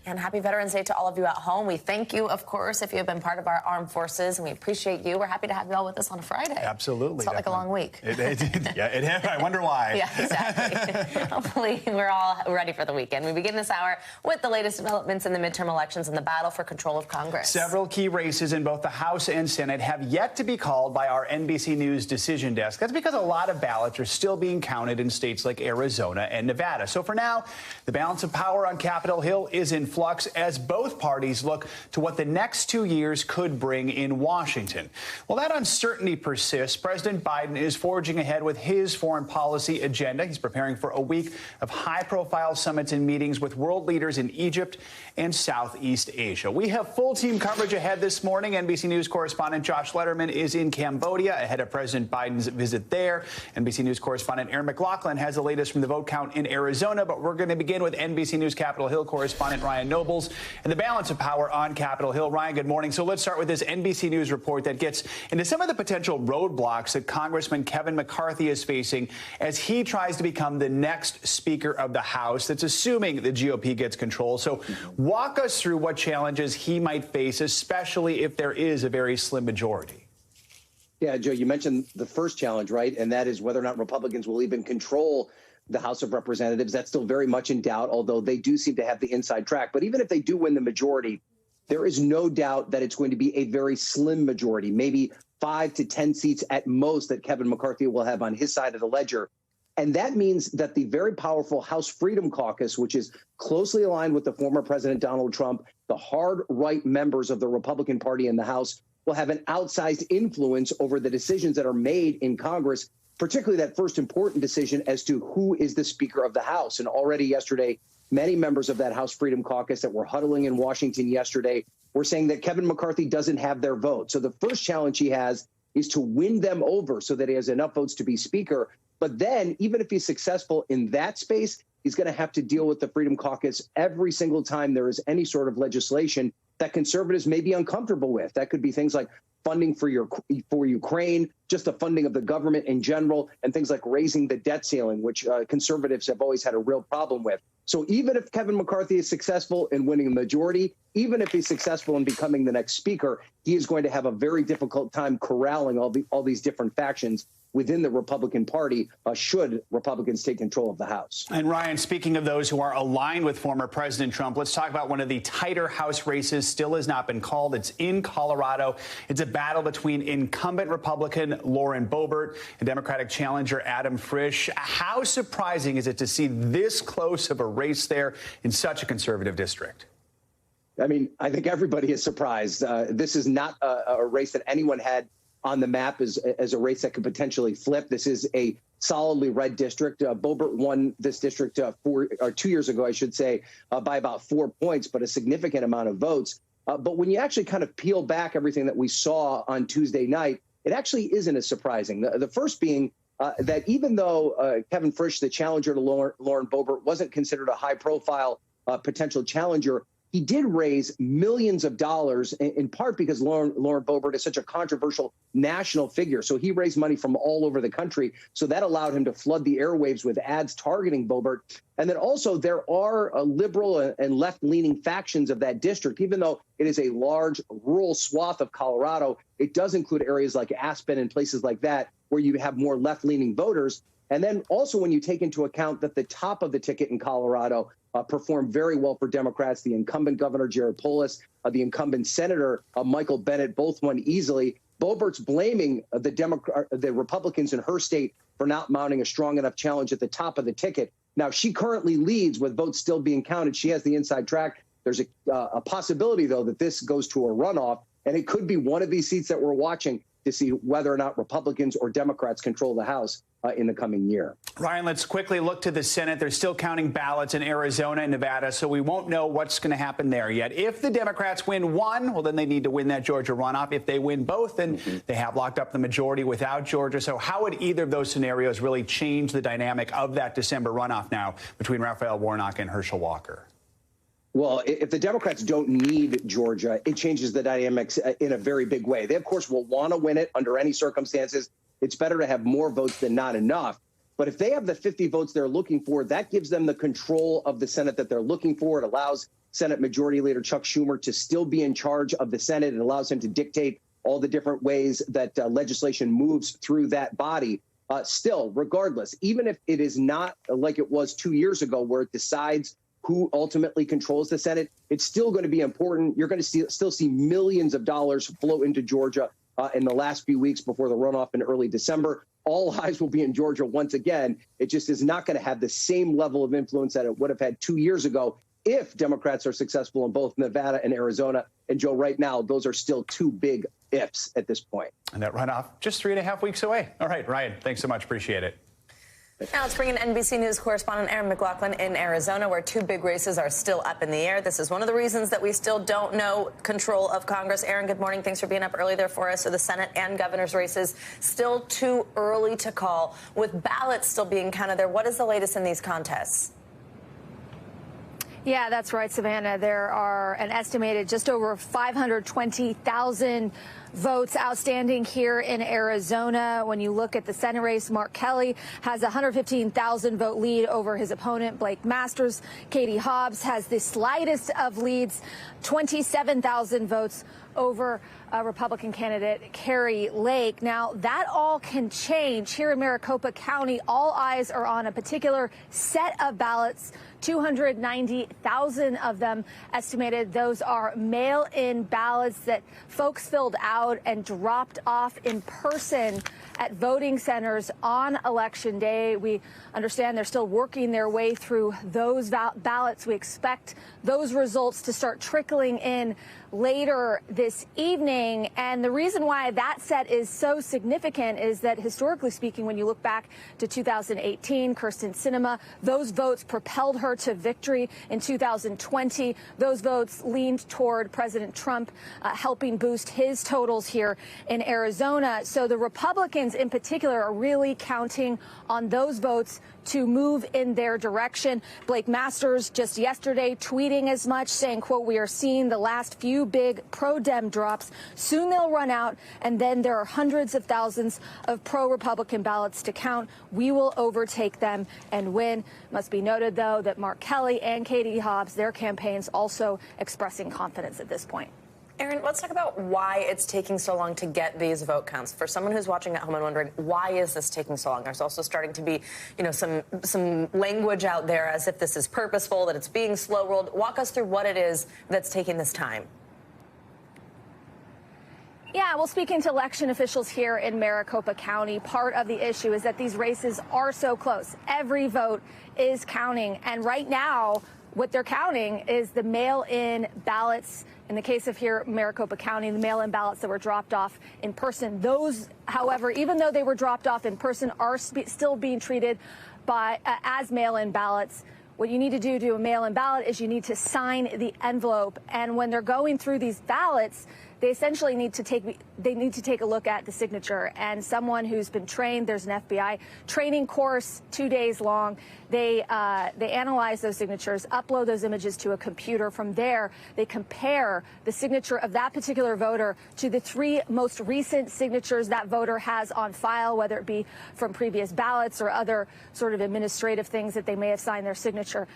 And happy Veterans Day to all of you at home. We thank you, of course, if you have been part of our armed forces, and we appreciate you. We're happy to have you all with us on a Friday. Absolutely. It felt like a long week. I wonder why. Yeah, exactly. Hopefully, we're all ready for the weekend. We begin this hour with the latest developments in the midterm elections and the battle for control of Congress. Several key races in both the House and Senate have yet to be called by our NBC News decision desk. That's because a lot of ballots are still being counted in states like Arizona and Nevada. So for now, the balance of power on Capitol Hill is in flux as both parties look to what the next 2 years could bring in Washington. Well, that uncertainty persists. President Biden is forging ahead with his foreign policy agenda. He's preparing for a week of high-profile summits and meetings with world leaders in Egypt and Southeast Asia. We have full team coverage ahead this morning. NBC News correspondent Josh Letterman is in Cambodia ahead of President Biden's visit there. NBC News correspondent Aaron McLaughlin has the latest from the vote count in Arizona, but we're going to begin with NBC News Capitol Hill correspondent Ryan Nobles and the balance of power on Capitol Hill. Ryan, good morning. So let's start with this NBC News report that gets into some of the potential roadblocks that Congressman Kevin McCarthy is facing as he tries to become the next Speaker of the House. That's assuming the GOP gets control. So walk us through what challenges he might face, especially if there is a very slim majority. Yeah, Joe, you mentioned the first challenge, right? And that is whether or not Republicans will even control the House of Representatives. That's still very much in doubt, although they do seem to have the inside track. But even if they do win the majority, there is no doubt that it's going to be a very slim majority, maybe 5 to 10 seats at most that Kevin McCarthy will have on his side of the ledger. And that means that the very powerful House Freedom Caucus, which is closely aligned with the former President Donald Trump, the hard right members of the Republican Party in the House, will have an outsized influence over the decisions that are made in Congress, particularly that first important decision as to who is the Speaker of the House. And already yesterday, many members of that House Freedom Caucus that were huddling in Washington yesterday were saying that Kevin McCarthy doesn't have their vote. So the first challenge he has is to win them over so that he has enough votes to be Speaker. But then, even if he's successful in that space, he's going to have to deal with the Freedom Caucus every single time there is any sort of legislation that conservatives may be uncomfortable with. That could be things like funding for Ukraine, just the funding of the government in general, and things like raising the debt ceiling, which conservatives have always had a real problem with. So even if Kevin McCarthy is successful in winning a majority, even if he's successful in becoming the next Speaker, he is going to have a very difficult time corralling all these different factions within the Republican Party should Republicans take control of the House. And Ryan, speaking of those who are aligned with former President Trump, let's talk about one of the tighter House races still has not been called. It's in Colorado. It's a battle between incumbent Republican Lauren Boebert and Democratic challenger Adam Frisch. How surprising is it to see this close of a race there in such a conservative district? I mean, I think everybody is surprised. This is not a race that anyone had on the map as a race that could potentially flip. This is a solidly red district. Boebert won this district 2 years ago, I should say, by about 4 points, but a significant amount of votes. But when you actually kind of peel back everything that we saw on Tuesday night, it actually isn't as surprising. The first being that even though Kevin Frisch, the challenger to Lauren Boebert, wasn't considered a high-profile potential challenger, he did raise millions of dollars, in part because Lauren Boebert is such a controversial national figure. So he raised money from all over the country. So that allowed him to flood the airwaves with ads targeting Boebert. And then also there are liberal and left-leaning factions of that district. Even though it is a large rural swath of Colorado, it does include areas like Aspen and places like that where you have more left-leaning voters. And then also when you take into account that the top of the ticket in Colorado performed very well for Democrats, the incumbent governor, Jared Polis, the incumbent senator, Michael Bennet, both won easily. Boebert's blaming the Republicans in her state for not mounting a strong enough challenge at the top of the ticket. Now, she currently leads with votes still being counted. She has the inside track. There's a possibility, though, that this goes to a runoff, and it could be one of these seats that we're watching to see whether or not Republicans or Democrats control the House in the coming year. Ryan, let's quickly look to the Senate. They're still counting ballots in Arizona and Nevada, so we won't know what's going to happen there yet. If the Democrats win one, well, then they need to win that Georgia runoff. If they win both, then they have locked up the majority without Georgia. So how would either of those scenarios really change the dynamic of that December runoff now between Raphael Warnock and Herschel Walker? Well, if the Democrats don't need Georgia, it changes the dynamics in a very big way. They, of course, will want to win it under any circumstances. It's better to have more votes than not enough. But if they have the 50 votes they're looking for, that gives them the control of the Senate that they're looking for. It allows Senate Majority Leader Chuck Schumer to still be in charge of the Senate. It allows him to dictate all the different ways that legislation moves through that body. Still, regardless, even if it is not like it was 2 years ago where it decides who ultimately controls the Senate, it's still going to be important. You're going to still see millions of dollars flow into Georgia in the last few weeks before the runoff in early December. All eyes will be in Georgia once again. It just is not going to have the same level of influence that it would have had 2 years ago if Democrats are successful in both Nevada and Arizona. And Joe, right now, those are still two big ifs at this point. And that runoff just 3.5 weeks away. All right, Ryan, thanks so much. Appreciate it. Now let's bring in NBC News correspondent Aaron McLaughlin in Arizona, where two big races are still up in the air. This is one of the reasons that we still don't know control of Congress. Aaron, good morning. Thanks for being up early there for us. So the Senate and governor's races still too early to call, with ballots still being counted there. What is the latest in these contests? Yeah, that's right, Savannah. There are an estimated just over 520,000 votes outstanding here in Arizona. When you look at the Senate race, Mark Kelly has a 115,000 vote lead over his opponent, Blake Masters. Katie Hobbs has the slightest of leads, 27,000 votes over Republican candidate Carrie Lake. Now, that all can change. Here in Maricopa County, all eyes are on a particular set of ballots, 290,000 of them estimated. Those are mail-in ballots that folks filled out and dropped off in person at voting centers on Election Day. We understand they're still working their way through those ballots. We expect those results to start trickling in later this evening. And the reason why that set is so significant is that, historically speaking, when you look back to 2018, Kyrsten Sinema, those votes propelled her to victory. In 2020, those votes leaned toward President Trump, helping boost his totals here in Arizona. So the Republicans in particular are really counting on those votes to move in their direction. Blake Masters just yesterday tweeting as much, saying, quote, "We are seeing the last few big pro-Dem drops. Soon they'll run out, and then there are hundreds of thousands of pro-Republican ballots to count. We will overtake them and win." Must be noted, though, that Mark Kelly and Katie Hobbs, their campaigns also expressing confidence at this point. Aaron, let's talk about why it's taking so long to get these vote counts. For someone who's watching at home and wondering, why is this taking so long? There's also starting to be, some language out there as if this is purposeful, that it's being slow-rolled. Walk us through what it is that's taking this time. Yeah, well, speaking to election officials here in Maricopa County, part of the issue is that these races are so close. Every vote is counting. And right now, what they're counting is the mail-in ballots. In the case of here, Maricopa County, the mail-in ballots that were dropped off in person. Those, however, even though they were dropped off in person, are still being treated as mail-in ballots. What you need to do a mail-in ballot is you need to sign the envelope. And when they're going through these ballots, they essentially need to take a look at the signature. And someone who's been trained, there's an FBI training course, 2 days long. They analyze those signatures, upload those images to a computer. From there, they compare the signature of that particular voter to the 3 most recent signatures that voter has on file, whether it be from previous ballots or other sort of administrative things that they may have signed their signature.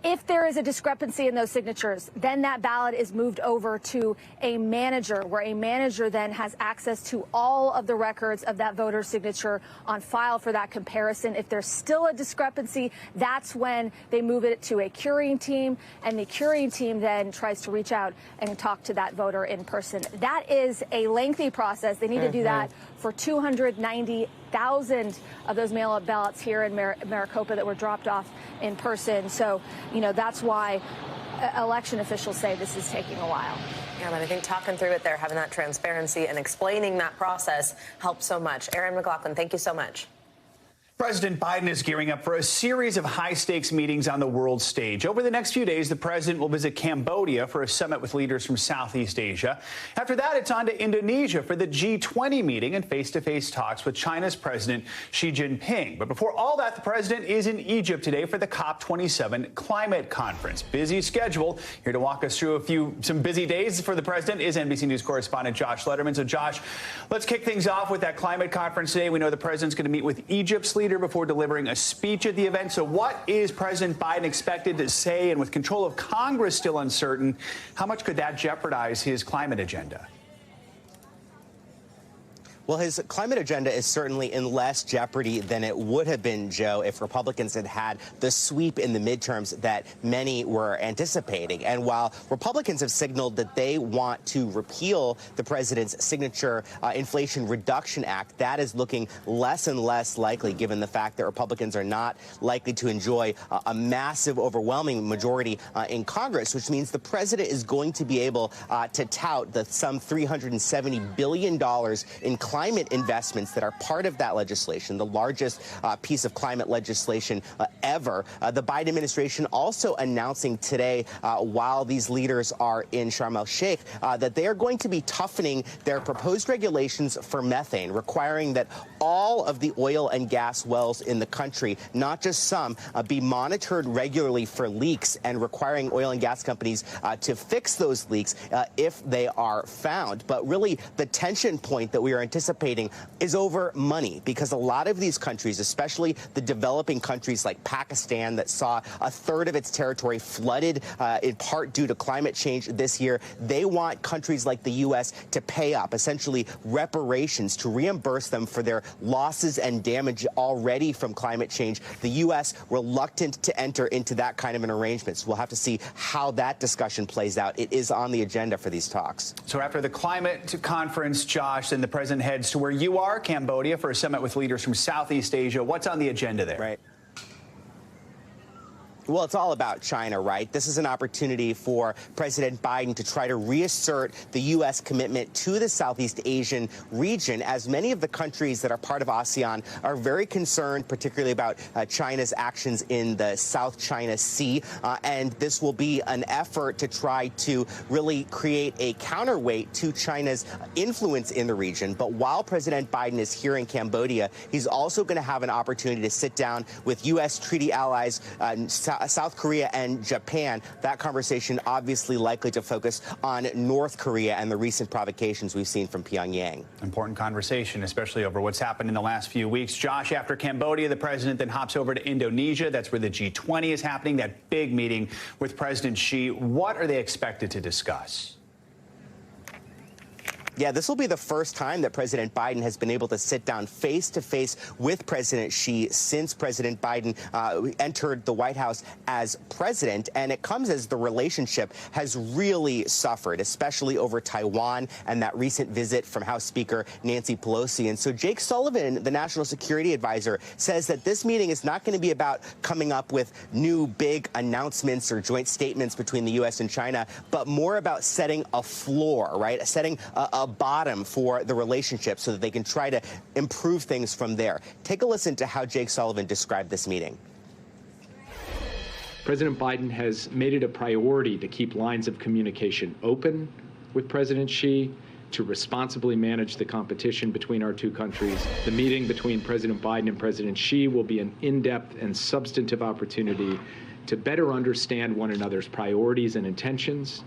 If there is a discrepancy in those signatures, then that ballot is moved over to a manager, where a manager then has access to all of the records of that voter's signature on file for that comparison. If there's still a discrepancy, that's when they move it to a curing team, and the curing team then tries to reach out and talk to that voter in person. That is a lengthy process. They need to do that for 290,000 of those mail-up ballots here in Maricopa that were dropped off in person. So, that's why election officials say this is taking a while. Yeah, but I think talking through it there, having that transparency and explaining that process helps so much. Aaron McLaughlin, thank you so much. President Biden is gearing up for a series of high-stakes meetings on the world stage. Over the next few days, the president will visit Cambodia for a summit with leaders from Southeast Asia. After that, it's on to Indonesia for the G20 meeting and face-to-face talks with China's President Xi Jinping. But before all that, the president is in Egypt today for the COP27 climate conference. Busy schedule. Here to walk us through some busy days for the president is NBC News correspondent Josh Letterman. So, Josh, let's kick things off with that climate conference today. We know the president's going to meet with Egypt's leader leader before delivering a speech at the event. So what is President Biden expected to say? And with control of Congress still uncertain, how much could that jeopardize his climate agenda? Well, his climate agenda is certainly in less jeopardy than it would have been, Joe, if Republicans had had the sweep in the midterms that many were anticipating. And while Republicans have signaled that they want to repeal the president's signature Inflation Reduction Act, that is looking less and less likely, given the fact that Republicans are not likely to enjoy a massive, overwhelming majority in Congress, which means the president is going to be able to tout the some $370 billion in climate investments that are part of that legislation, the largest piece of climate legislation ever. The Biden administration also announcing today, while these leaders are in Sharm el-Sheikh, that they are going to be toughening their proposed regulations for methane, requiring that all of the oil and gas wells in the country, not just some, be monitored regularly for leaks, and requiring oil and gas companies to fix those leaks if they are found. But really, the tension point that we are anticipating is over money, because a lot of these countries, especially the developing countries like Pakistan that saw a third of its territory flooded in part due to climate change this year, they want countries like the U.S. to pay up, essentially reparations, to reimburse them for their losses and damage already from climate change. The U.S. reluctant to enter into that kind of an arrangement. So we'll have to see how that discussion plays out. It is on the agenda for these talks. So after the climate conference, Josh, then the president heads to where you are, Cambodia, for a summit with leaders from Southeast Asia. What's on the agenda there? Right. Well, it's all about China, right? This is an opportunity for President Biden to try to reassert the U.S. commitment to the Southeast Asian region, as many of the countries that are part of ASEAN are very concerned, particularly about China's actions in the South China Sea. And this will be an effort to try to really create a counterweight to China's influence in the region. But while President Biden is here in Cambodia, he's also going to have an opportunity to sit down with U.S. treaty allies, South Korea and Japan. That conversation obviously likely to focus on North Korea and the recent provocations we've seen from Pyongyang. Important conversation, especially over what's happened in the last few weeks. Josh, after Cambodia, the president then hops over to Indonesia. That's where the G20 is happening, that big meeting with President Xi. What are they expected to discuss? Yeah, this will be the first time that President Biden has been able to sit down face-to-face with President Xi since President Biden entered the White House as president. And it comes as the relationship has really suffered, especially over Taiwan and that recent visit from House Speaker Nancy Pelosi. And so Jake Sullivan, the national security advisor, says that this meeting is not going to be about coming up with new big announcements or joint statements between the U.S. and China, but more about setting a floor, right? Setting a bottom for the relationship so that they can try to improve things from there. Take a listen to how Jake Sullivan described this meeting. President Biden has made it a priority to keep lines of communication open with President Xi, to responsibly manage the competition between our two countries. The meeting between President Biden and President Xi will be an in-depth and substantive opportunity to better understand one another's priorities and intentions,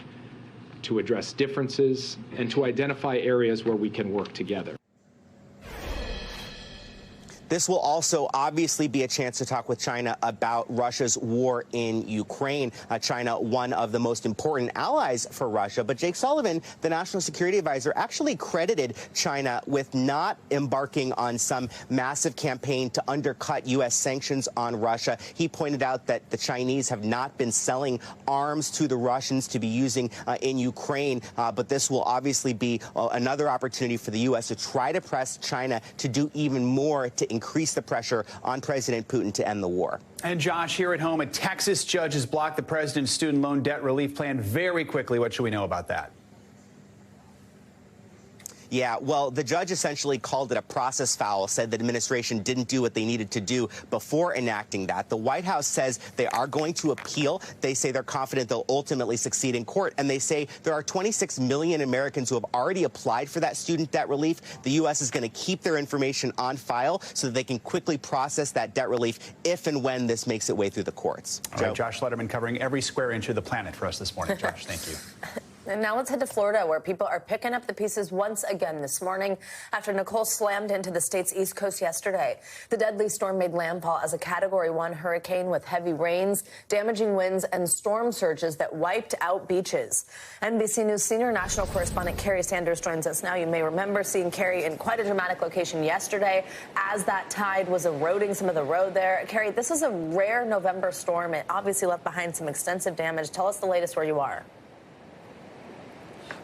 to address differences, and to identify areas where we can work together. This will also obviously be a chance to talk with China about Russia's war in Ukraine. China, one of the most important allies for Russia. But Jake Sullivan, the national security advisor, actually credited China with not embarking on some massive campaign to undercut U.S. sanctions on Russia. He pointed out that the Chinese have not been selling arms to the Russians to be using in Ukraine. But this will obviously be another opportunity for the U.S. to try to press China to do even more to increase the pressure on President Putin to end the war. And Josh, here at home, a Texas judge has blocked the president's student loan debt relief plan very quickly. What should we know about that? Yeah, well, the judge essentially called it a process foul, said the administration didn't do what they needed to do before enacting that. The White House says they are going to appeal. They say they're confident they'll ultimately succeed in court. And they say there are 26 million Americans who have already applied for that student debt relief. The U.S. is going to keep their information on file so that they can quickly process that debt relief if and when this makes its way through the courts. All right, Josh Letterman covering every square inch of the planet for us this morning. Josh, thank you. And now let's head to Florida, where people are picking up the pieces once again this morning after Nicole slammed into the state's east coast yesterday. The deadly storm made landfall as a Category 1 hurricane with heavy rains, damaging winds, and storm surges that wiped out beaches. NBC News senior national correspondent Carrie Sanders joins us now. You may remember seeing Carrie in quite a dramatic location yesterday as that tide was eroding some of the road there. Carrie, this is a rare November storm. It obviously left behind some extensive damage. Tell us the latest where you are.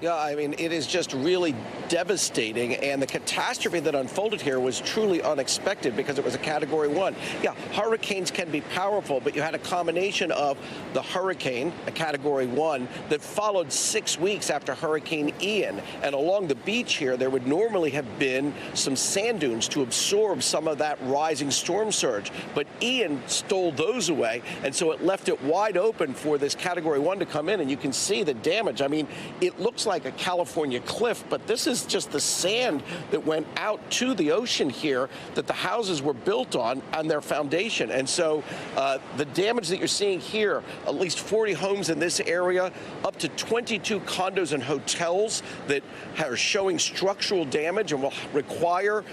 Yeah, I mean, it is just really devastating, and the catastrophe that unfolded here was truly unexpected because it was a Category 1. Yeah, hurricanes can be powerful, but you had a combination of the hurricane, a Category 1, that followed 6 weeks after Hurricane Ian. And along the beach here, there would normally have been some sand dunes to absorb some of that rising storm surge. But Ian stole those away, and so it left it wide open for this Category 1 to come in, and you can see the damage. I mean, it looks like a California cliff, but this is just the sand that went out to the ocean here that the houses were built on their foundation. And so the damage that you're seeing here, at least 40 homes in this area, up to 22 condos and hotels that are showing structural damage and will require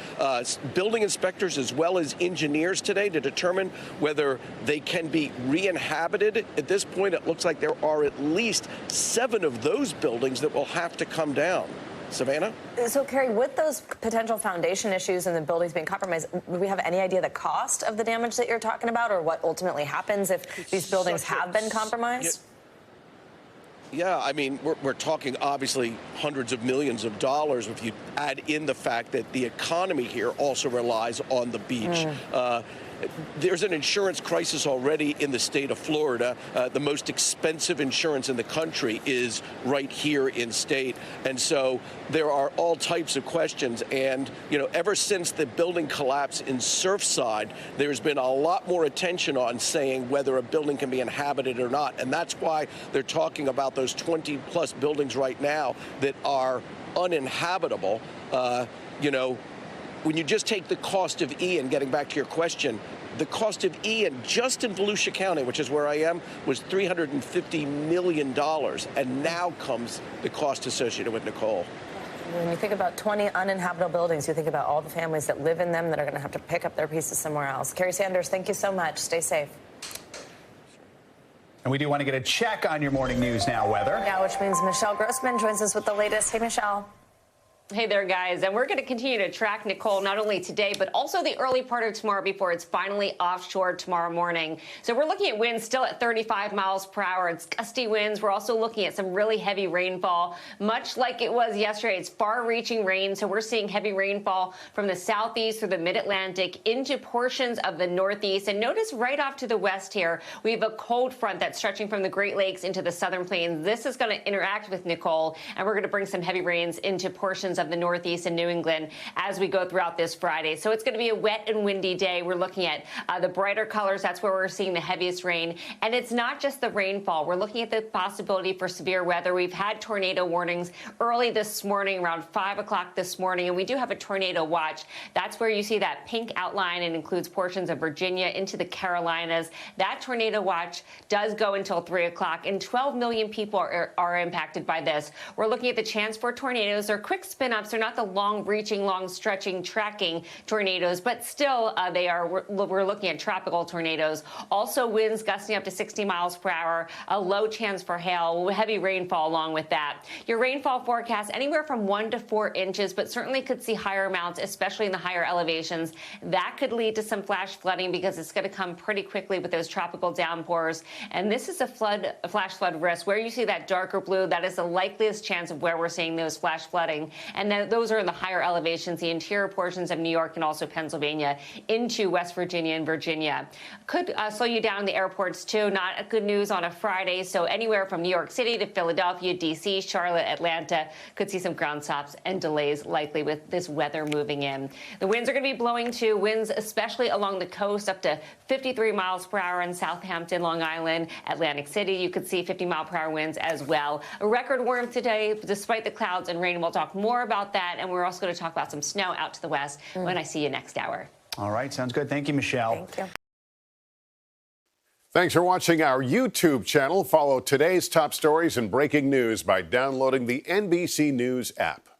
building inspectors as well as engineers today to determine whether they can be re-inhabited. At this point, it looks like there are at least 7 of those buildings that will have to come down. Savannah? So, Carrie, with those potential foundation issues and the buildings being compromised, do we have any idea the cost of the damage that you're talking about, or what ultimately happens if these buildings have been compromised? Yeah, I mean, we're talking obviously hundreds of millions of dollars if you add in the fact that the economy here also relies on the beach. There's an insurance crisis already in the state of Florida. The most expensive insurance in the country is right here in state. And so there are all types of questions. And, you know, ever since the building collapse in Surfside, there's been a lot more attention on saying whether a building can be inhabited or not. And that's why they're talking about those 20-plus buildings right now that are uninhabitable. You know, when you just take the cost of Ian, getting back to your question, the cost of Ian just in Volusia County, which is where I am, was $350 million. And now comes the cost associated with Nicole. When you think about 20 uninhabitable buildings, you think about all the families that live in them that are going to have to pick up their pieces somewhere else. Carrie Sanders, thank you so much. Stay safe. And we do want to get a check on your morning news now, weather. Yeah, which means Michelle Grossman joins us with the latest. Hey, Michelle. Hey there, guys. And we're going to continue to track Nicole not only today, but also the early part of tomorrow before it's finally offshore tomorrow morning. So we're looking at winds still at 35 miles per hour. It's gusty winds. We're also looking at some really heavy rainfall, much like it was yesterday. It's far-reaching rain. So we're seeing heavy rainfall from the southeast through the mid-Atlantic into portions of the northeast. And notice right off to the west here, we have a cold front that's stretching from the Great Lakes into the southern plains. This is going to interact with Nicole, and we're going to bring some heavy rains into portions of the Northeast and New England as we go throughout this Friday. So it's going to be a wet and windy day. We're looking at the brighter colors. That's where we're seeing the heaviest rain. And it's not just the rainfall. We're looking at the possibility for severe weather. We've had tornado warnings early this morning, around 5 o'clock this morning, and we do have a tornado watch. That's where you see that pink outline and includes portions of Virginia into the Carolinas. That tornado watch does go until 3 o'clock, and 12 million people are impacted by this. We're looking at the chance for tornadoes or quick spin-ups. They're not the long-reaching, long-stretching, tracking tornadoes, but still we're looking at tropical tornadoes. Also winds gusting up to 60 miles per hour, a low chance for hail, heavy rainfall along with that. Your rainfall forecast anywhere from 1 to 4 inches, but certainly could see higher amounts, especially in the higher elevations. That could lead to some flash flooding because it's going to come pretty quickly with those tropical downpours. And this is a flash flood risk. Where you see that darker blue, that is the likeliest chance of where we're seeing those flash flooding. And then those are in the higher elevations, the interior portions of New York and also Pennsylvania into West Virginia and Virginia. Could slow you down in the airports, too. Not good news on a Friday. So anywhere from New York City to Philadelphia, D.C., Charlotte, Atlanta could see some ground stops and delays likely with this weather moving in. The winds are going to be blowing, too. Winds especially along the coast up to 53 miles per hour in Southampton, Long Island, Atlantic City. You could see 50-mile-per-hour winds as well. A record warmth today despite the clouds and rain. We'll talk more about that, and we're also going to talk about some snow out to the west when I see you next hour. All right, sounds good. Thank you, Michelle. Thank you. Thanks for watching our YouTube channel. Follow today's top stories and breaking news by downloading the NBC News app.